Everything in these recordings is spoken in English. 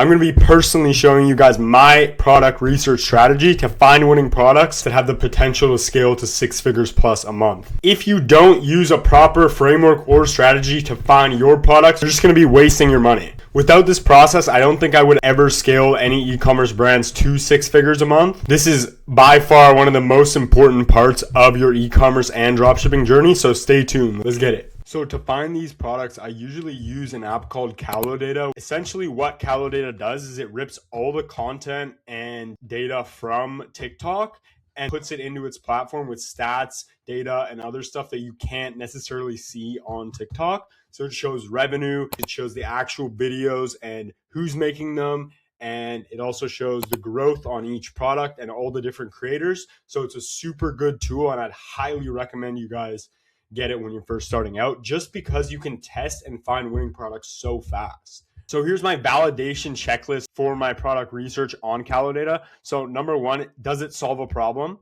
I'm going to be personally showing you guys my product research strategy to find winning products that have the potential to scale to 6 figures plus a month. If you don't use a proper framework or strategy to find your products, you're just going to be wasting your money. Without this process, I don't think I would ever scale any e-commerce brands to 6 figures a month. This is by far one of the most important parts of your e-commerce and dropshipping journey, so stay tuned. Let's get it. So to find these products, I usually use an app called Calodata. Essentially what Calodata does is it rips all the content and data from TikTok and puts it into its platform with stats, data, and other stuff that you can't necessarily see on TikTok. So it shows revenue, it shows the actual videos and who's making them, and it also shows the growth on each product and all the different creators. So it's a super good tool, and I'd highly recommend you guys get it when you're first starting out, just because you can test and find winning products so fast. So here's my validation checklist for my product research on Calodata. So number one, does it solve a problem?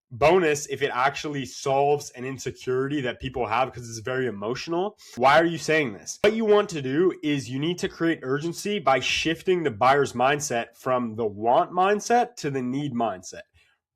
Bonus, if it actually solves an insecurity that people have because it's very emotional. Why are you saying this? What you want to do is you need to create urgency by shifting the buyer's mindset from the want mindset to the need mindset.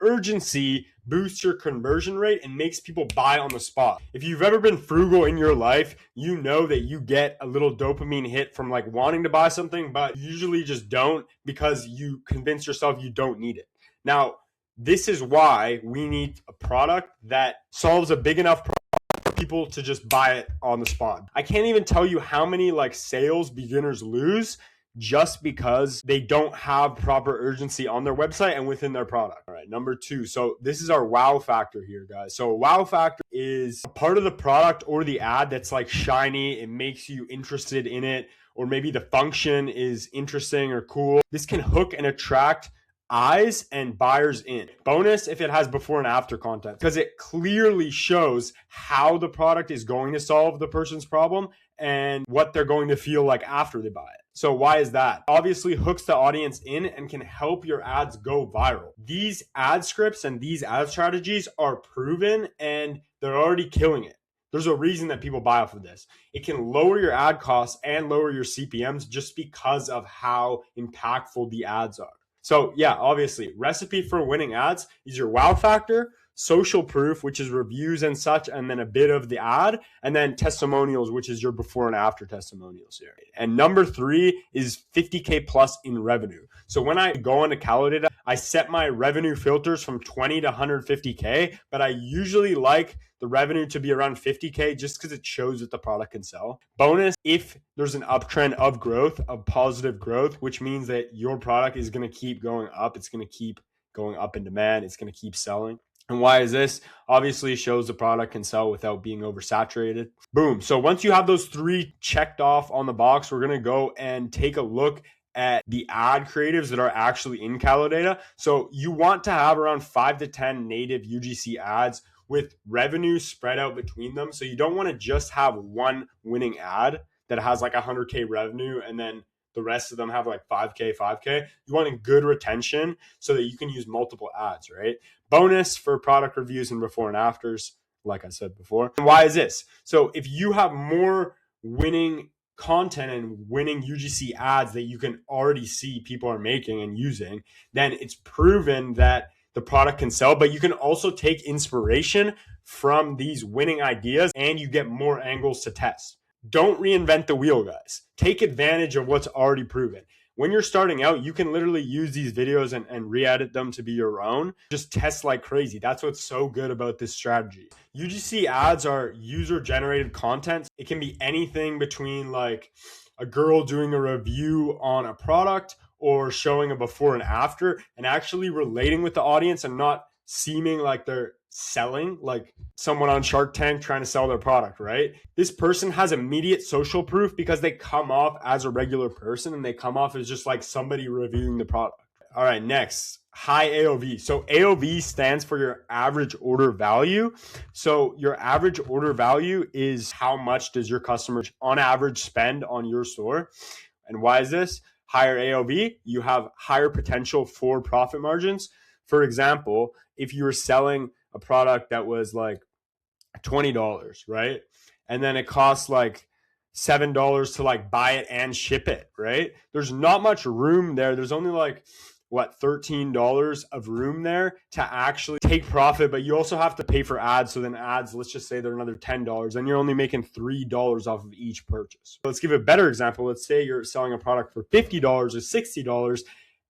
Urgency boosts your conversion rate and makes people buy on the spot. If you've ever been frugal in your life, you know that you get a little dopamine hit from like wanting to buy something, but usually just don't because you convince yourself you don't need it. Now, this is why we need a product that solves a big enough problem for people to just buy it on the spot. I can't even tell you how many like sales beginners lose just because they don't have proper urgency on their website and within their product. All right, number two. So this is our wow factor here, guys. So wow factor is a part of the product or the ad that's like shiny. It makes you interested in it, or maybe the function is interesting or cool. This can hook and attract eyes and buyers in. Bonus if it has before and after content, because it clearly shows how the product is going to solve the person's problem and what they're going to feel like after they buy it. So why is that? Obviously hooks the audience in and can help your ads go viral. These ad scripts and these ad strategies are proven and they're already killing it. There's a reason that people buy off of this. It can lower your ad costs and lower your CPMs just because of how impactful the ads are. So yeah, obviously, recipe for winning ads is your wow factor, social proof, which is reviews and such, and then a bit of the ad, and then testimonials, which is your before and after testimonials here. And number three is 50K plus in revenue. So when I go into Calodata, I set my revenue filters from 20 to 150K, but I usually like the revenue to be around 50K just because it shows that the product can sell. Bonus, if there's an uptrend of growth, of positive growth, which means that your product is going to keep going up. It's going to keep going up in demand. It's going to keep selling. And why is this? Obviously, it shows the product can sell without being oversaturated. Boom. So once you have those three checked off on the box, we're going to go and take a look at the ad creatives that are actually in Calodata. So you want to have around 5 to 10 native UGC ads with revenue spread out between them. So you don't want to just have one winning ad that has like 100K revenue and then the rest of them have like 5K. You want a good retention so that you can use multiple ads, right? Bonus for product reviews and before and afters, like I said before. And why is this? So if you have more winning content and winning UGC ads that you can already see people are making and using, then it's proven that the product can sell, but you can also take inspiration from these winning ideas and you get more angles to test. Don't reinvent the wheel, guys. Take advantage of what's already proven. When you're starting out, you can literally use these videos and re-edit them to be your own. Just test like crazy. That's what's so good about this strategy. UGC ads are user-generated content. It can be anything between like a girl doing a review on a product or showing a before and after and actually relating with the audience and not seeming like they're selling, like someone on Shark Tank trying to sell their product, right? This person has immediate social proof because they come off as a regular person and they come off as just like somebody reviewing the product. All right, next, high AOV. So AOV stands for your average order value. So your average order value is how much does your customer on average spend on your store. And why is this? Higher AOV, you have higher potential for profit margins. For example, if you were selling a product that was like $20, right? And then it costs like $7 to like buy it and ship it, right? There's not much room there. There's only like what, $13 of room there to actually take profit, but you also have to pay for ads. So then ads, let's just say they're another $10, and you're only making $3 off of each purchase. Let's give a better example. Let's say you're selling a product for $50 or $60,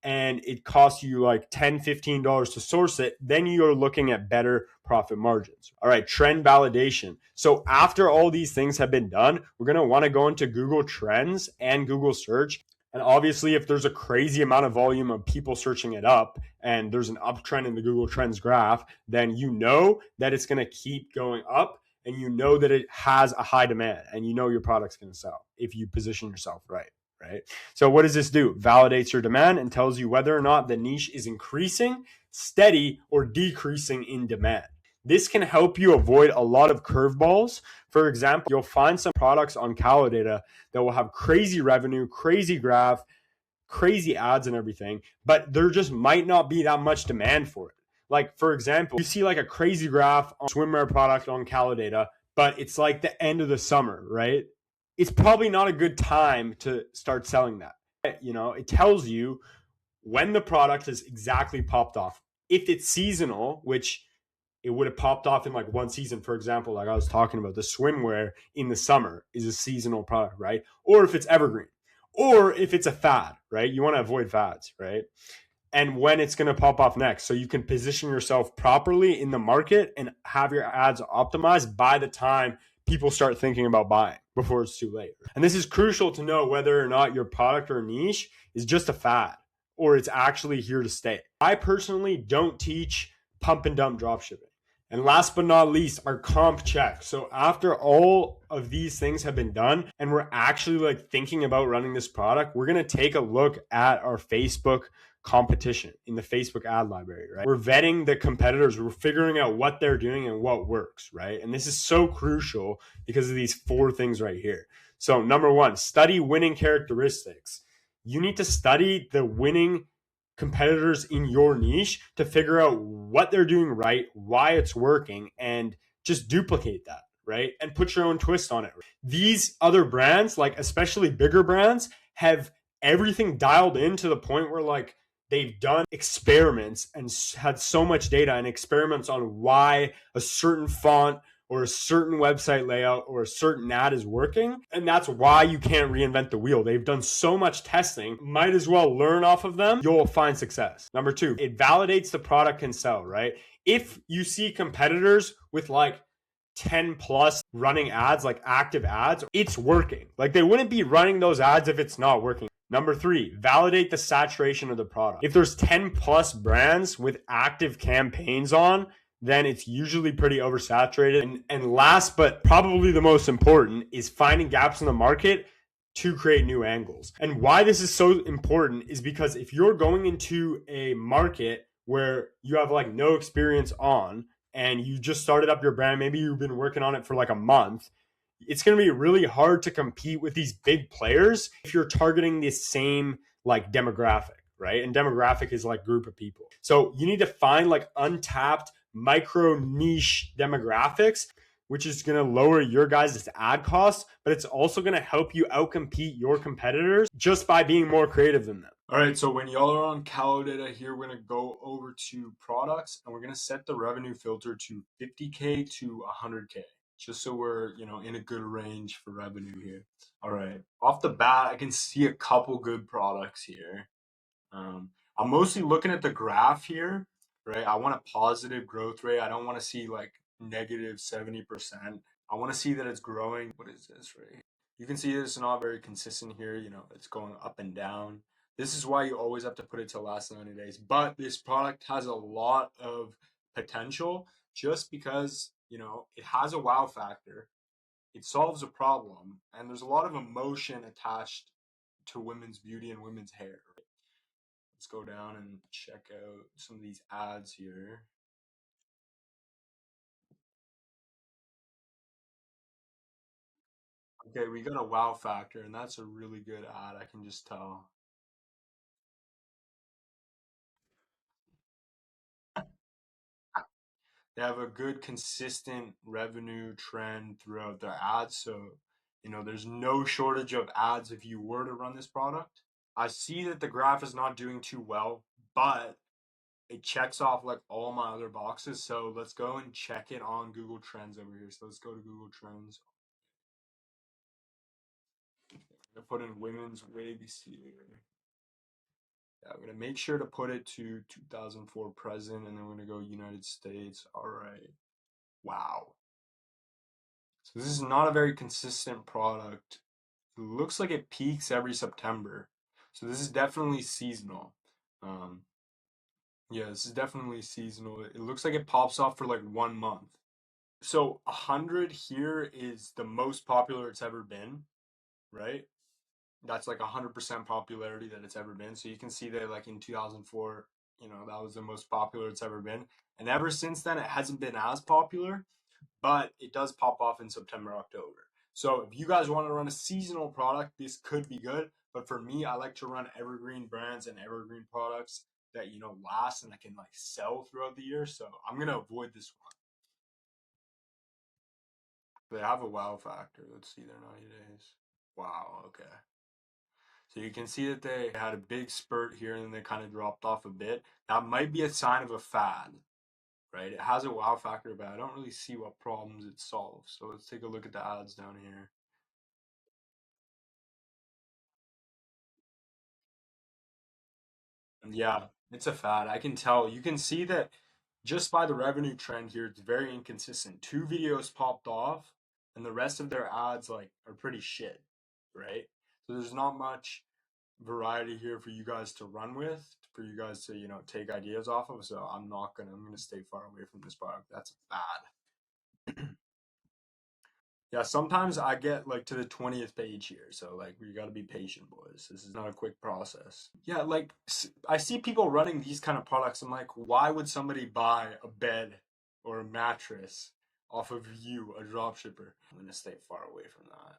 and it costs you like $10, $15 to source it, then you're looking at better profit margins. All right, trend validation. So after all these things have been done, we're going to want to go into Google Trends and Google Search. And obviously, if there's a crazy amount of volume of people searching it up and there's an uptrend in the Google Trends graph, then you know that it's going to keep going up, and you know that it has a high demand, and you know your product's going to sell if you position yourself right. Right. So what does this do? Validates your demand and tells you whether or not the niche is increasing, steady, or decreasing in demand. This can help you avoid a lot of curveballs. For example, you'll find some products on Calidata that will have crazy revenue, crazy graph, crazy ads and everything, but there just might not be that much demand for it. Like, for example, you see like a crazy graph on swimwear product on Calidata, but it's like the end of the summer, right? It's probably not a good time to start selling that. You know, it tells you when the product has exactly popped off. If it's seasonal, which it would have popped off in like one season, for example, like I was talking about, the swimwear in the summer is a seasonal product, right? Or if it's evergreen, or if it's a fad, right? You want to avoid fads, right? And when it's going to pop off next. So you can position yourself properly in the market and have your ads optimized by the time people start thinking about buying before it's too late. And this is crucial to know whether or not your product or niche is just a fad or it's actually here to stay. I personally don't teach pump and dump dropshipping. And last but not least, our comp check. So after all of these things have been done and we're actually like thinking about running this product, we're going to take a look at our Facebook competition in the Facebook ad library, right? We're vetting the competitors. We're figuring out what they're doing and what works, right? And this is so crucial because of these 4 things right here. So number 1, study winning characteristics. You need to study the winning competitors in your niche to figure out what they're doing right, why it's working, and just duplicate that, right? And put your own twist on it. These other brands, like especially bigger brands, have everything dialed in to the point where like they've done experiments and had so much data and experiments on why a certain font or a certain website layout or a certain ad is working. And that's why you can't reinvent the wheel. They've done so much testing. Might as well learn off of them. You'll find success. Number 2, it validates the product can sell, right? If you see competitors with like 10 plus running ads, like active ads, it's working. Like they wouldn't be running those ads if it's not working. Number 3, validate the saturation of the product. If there's 10 plus brands with active campaigns on, then it's usually pretty oversaturated. And last, but probably the most important, is finding gaps in the market to create new angles. And why this is so important is because if you're going into a market where you have like no experience on and you just started up your brand, maybe you've been working on it for like a month, it's going to be really hard to compete with these big players if you're targeting the same like demographic, right? And demographic is like group of people. So you need to find like untapped micro niche demographics, which is going to lower your guys' ad costs, but it's also going to help you outcompete your competitors just by being more creative than them. All right, so when y'all are on Calidata here, we're going to go over to products and we're going to set the revenue filter to 50K to 100K, just so we're, in a good range for revenue here. All right, off the bat, I can see a couple good products here. I'm mostly looking at the graph here, right? I want a positive growth rate. I don't want to see like negative 70%. I want to see that it's growing. What is this right here? You can see it's not very consistent here. It's going up and down. This is why you always have to put it to last 90 days. But this product has a lot of potential just because, it has a wow factor. It solves a problem. And there's a lot of emotion attached to women's beauty and women's hair. Let's go down and check out some of these ads here. Okay, we got a wow factor, and that's a really good ad. I can just tell. They have a good, consistent revenue trend throughout their ads. So There's no shortage of ads if you were to run this product. I see that the graph is not doing too well, but it checks off like all my other boxes. So let's go and check it on Google Trends over here. So let's go to Google Trends. I'm gonna put in women's wigs here. Yeah, I'm gonna make sure to put it to 2004 present, and then we're gonna go United States. All right. Wow. So this is not a very consistent product. It looks like it peaks every September. So this is definitely seasonal. Um, yeah, this is definitely seasonal. It looks like it pops off for like 1 month. So 100 here is the most popular it's ever been, right? That's like 100% popularity that it's ever been. So you can see that like in 2004, that was the most popular it's ever been. And ever since then, it hasn't been as popular, but it does pop off in September, October. So if you guys want to run a seasonal product, this could be good. But for me, I like to run evergreen brands and evergreen products that last and I can like sell throughout the year. So I'm gonna avoid this one. They have a wow factor. Let's see their 90 days. Wow, okay. So you can see that they had a big spurt here and then they kind of dropped off a bit. That might be a sign of a fad, right? It has a wow factor, but I don't really see what problems it solves. So let's take a look at the ads down here. Yeah, it's a fad. I can tell. You can see that just by the revenue trend here, it's very inconsistent. Two videos popped off, and the rest of their ads like are pretty shit, right? So there's not much variety here for you guys to run with, for you guys to take ideas off of. So I'm gonna stay far away from this product. That's bad. Yeah, sometimes I get like to the 20th page here, so like we got to be patient, boys. This is not a quick process. Yeah, like I see people running these kind of products. I'm like, why would somebody buy a bed or a mattress off of you, a dropshipper? I'm gonna stay far away from that.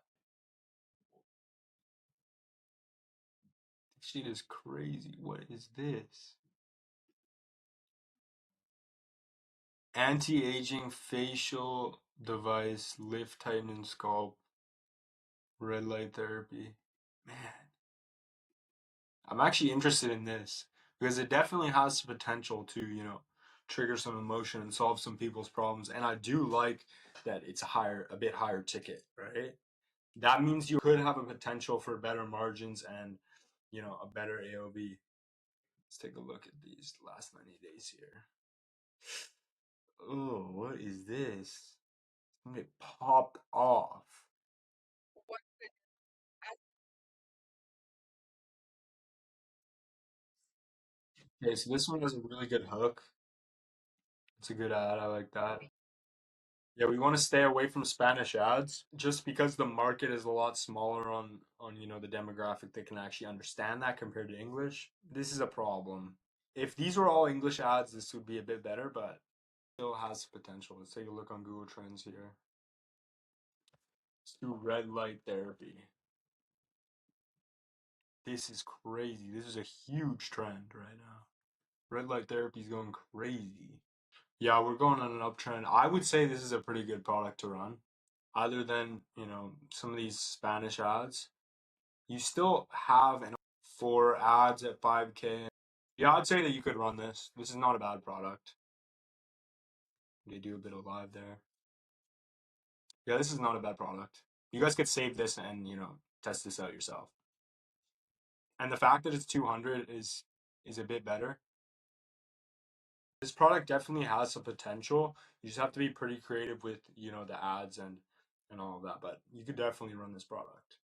Shit is crazy. What is this? Anti-aging facial device, lift, tighten, and sculpt, red light therapy. Man, I'm actually interested in this because it definitely has the potential to, trigger some emotion and solve some people's problems. And I do like that it's a bit higher ticket, right? That means you could have a potential for better margins and, a better AOV. Let's take a look at these last 90 days here. Oh, what is this? It popped off. Okay, so this one has a really good hook. It's a good ad. I like that. Yeah, we want to stay away from Spanish ads just because the market is a lot smaller on the demographic that can actually understand that compared to English. This is a problem. If these were all English ads, this would be a bit better, but still has potential. Let's take a look on Google Trends here. Let's do red light therapy. This is crazy. This is a huge trend right now. Red light therapy is going crazy. Yeah, we're going on an uptrend. I would say this is a pretty good product to run. Other than, some of these Spanish ads, you still have an 4 ads at 5K. Yeah, I'd say that you could run this. This is not a bad product. They do a bit of live there. Yeah, this is not a bad product. You guys could save this and, test this out yourself. And the fact that it's 200 is a bit better. This product definitely has some potential. You just have to be pretty creative with, the ads and all of that, but you could definitely run this product.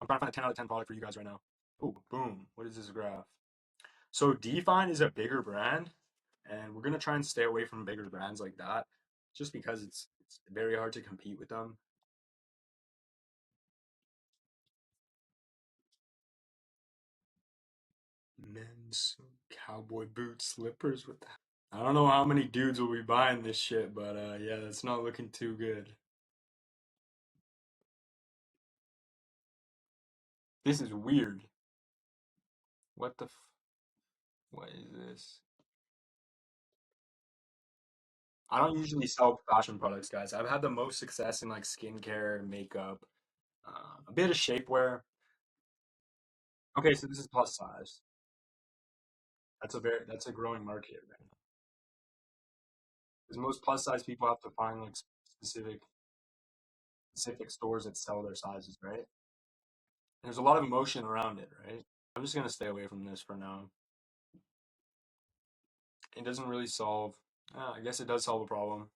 I'm trying to find a 10 out of 10 product for you guys right now. Oh, boom. What is this graph? So Define is a bigger brand, and we're gonna try and stay away from bigger brands like that, just because it's very hard to compete with them. Men's cowboy boot slippers with that. I don't know how many dudes will be buying this shit, but yeah, that's not looking too good. This is weird. What what is this? I don't usually sell fashion products, guys. I've had the most success in like skincare, makeup, a bit of shapewear. Okay, so this is plus size. That's a growing market right now. Because most plus size people have to find like specific stores that sell their sizes, right? There's a lot of emotion around it, right? I'm just gonna stay away from this for now. It doesn't really solve. I guess it does solve a problem.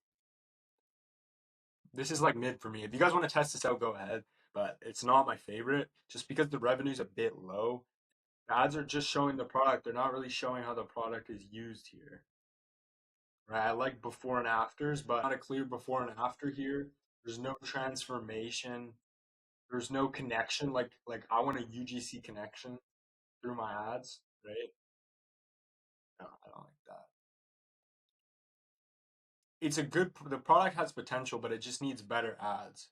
This is like mid for me. If you guys want to test this out, go ahead. But it's not my favorite, just because the revenue's a bit low. The ads are just showing the product. They're not really showing how the product is used here. Right? I like before and afters, but not a clear before and after here. There's no transformation. There's no connection. Like I want a UGC connection through my ads, right? No, I don't like that. The product has potential, but it just needs better ads.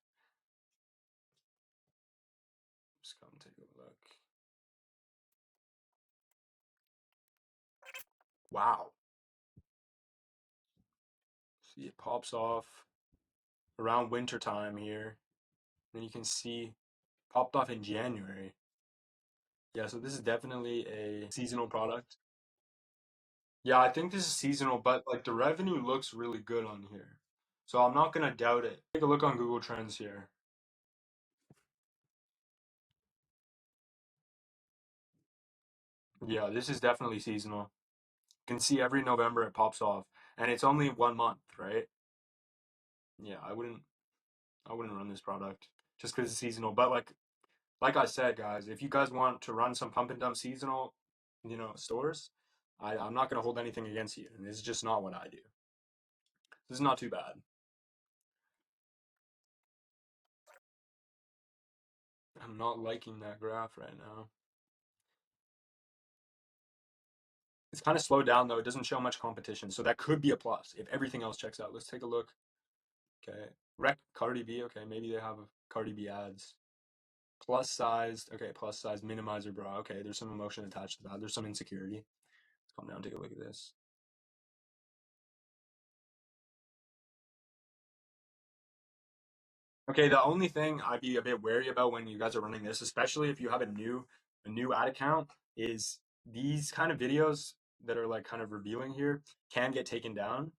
Just come take a look. Wow. See, it pops off around winter time here. Then you can see popped off in January. Yeah, so this is definitely a seasonal product. Yeah, I think this is seasonal, but like the revenue looks really good on here. So I'm not gonna doubt it. Take a look on Google Trends here. Yeah, this is definitely seasonal. You can see every November it pops off, and it's only 1 month, right? Yeah, I wouldn't run this product just because it's seasonal. But like I said, guys, if you guys want to run some pump and dump seasonal, stores, I'm not gonna hold anything against you. And this is just not what I do. This is not too bad. I'm not liking that graph right now. It's kind of slowed down though. It doesn't show much competition, so that could be a plus if everything else checks out. Let's take a look. Okay, Rec Cardi B. Okay, maybe they have Cardi B ads. Plus sized. Okay, plus size minimizer bra. Okay, there's some emotion attached to that. There's some insecurity. Let's calm down. Take a look at this. Okay, the only thing I'd be a bit wary about when you guys are running this, especially if you have a new ad account, is these kind of videos that are like kind of revealing here can get taken down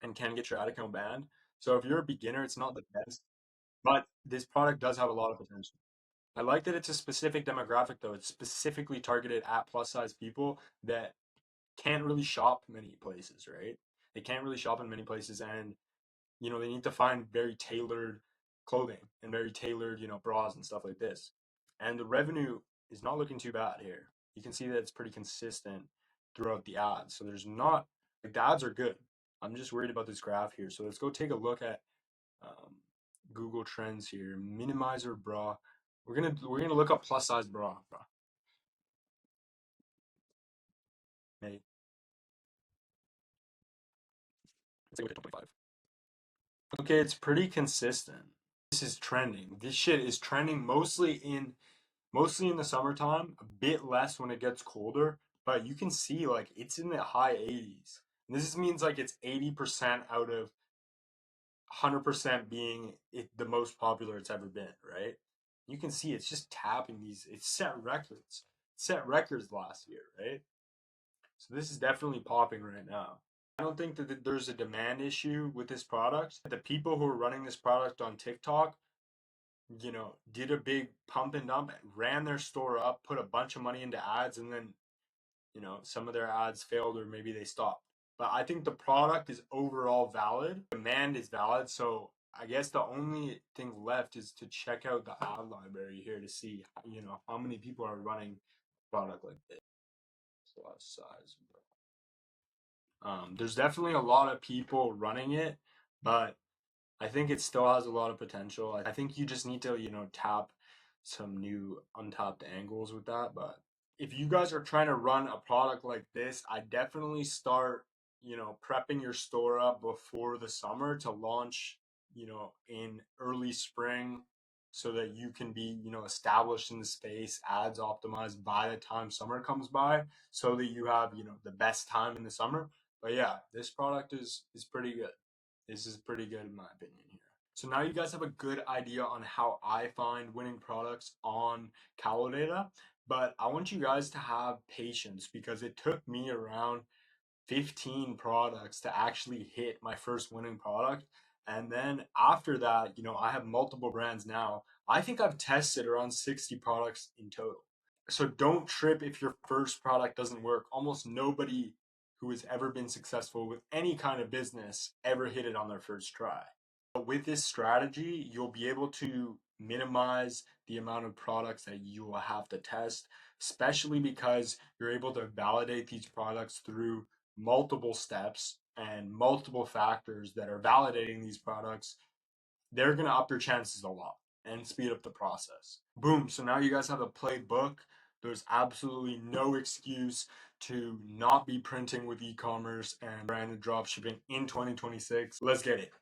and can get your ad account banned. So if you're a beginner, it's not the best, but this product does have a lot of potential. I like that it's a specific demographic though. It's specifically targeted at plus size people that can't really shop many places, right? They can't really shop in many places, and they need to find very tailored clothing and very tailored, bras and stuff like this. And the revenue is not looking too bad here. You can see that it's pretty consistent throughout the ads. So there's not like the ads are good. I'm just worried about this graph here. So let's go take a look at um, Google Trends here. Minimizer bra. We're gonna look up plus size bra. Hey, let's take a look at 25. Okay, it's pretty consistent. This is trending. This shit is trending mostly in the summertime, a bit less when it gets colder, but you can see like it's in the high 80s. And this means like it's 80% out of 100% being the most popular it's ever been, right? You can see it's just tapping these, it's set records. It set records last year, right? So this is definitely popping right now. I don't think that there's a demand issue with this product. The people who are running this product on TikTok did a big pump and dump, ran their store up, put a bunch of money into ads, and then, some of their ads failed or maybe they stopped. But I think the product is overall valid, demand is valid. So I guess the only thing left is to check out the ad library here to see, how many people are running a product like this. Plus size. There's definitely a lot of people running it, but I think it still has a lot of potential. I think you just need to, tap some new untapped angles with that. But if you guys are trying to run a product like this, I definitely start, prepping your store up before the summer to launch, in early spring so that you can be, established in the space, ads optimized by the time summer comes by so that you have, the best time in the summer. But yeah, this product is pretty good. This is pretty good in my opinion here. So now you guys have a good idea on how I find winning products on Calodata, but I want you guys to have patience because it took me around 15 products to actually hit my first winning product. And then after that, I have multiple brands now. I think I've tested around 60 products in total. So don't trip if your first product doesn't work. Almost nobody who has ever been successful with any kind of business ever hit it on their first try. But with this strategy, you'll be able to minimize the amount of products that you will have to test, especially because you're able to validate these products through multiple steps and multiple factors that are validating these products. They're going to up your chances a lot and speed up the process. Boom. So now you guys have a playbook. There's absolutely no excuse to not be printing with e-commerce and branded dropshipping in 2026. Let's get it.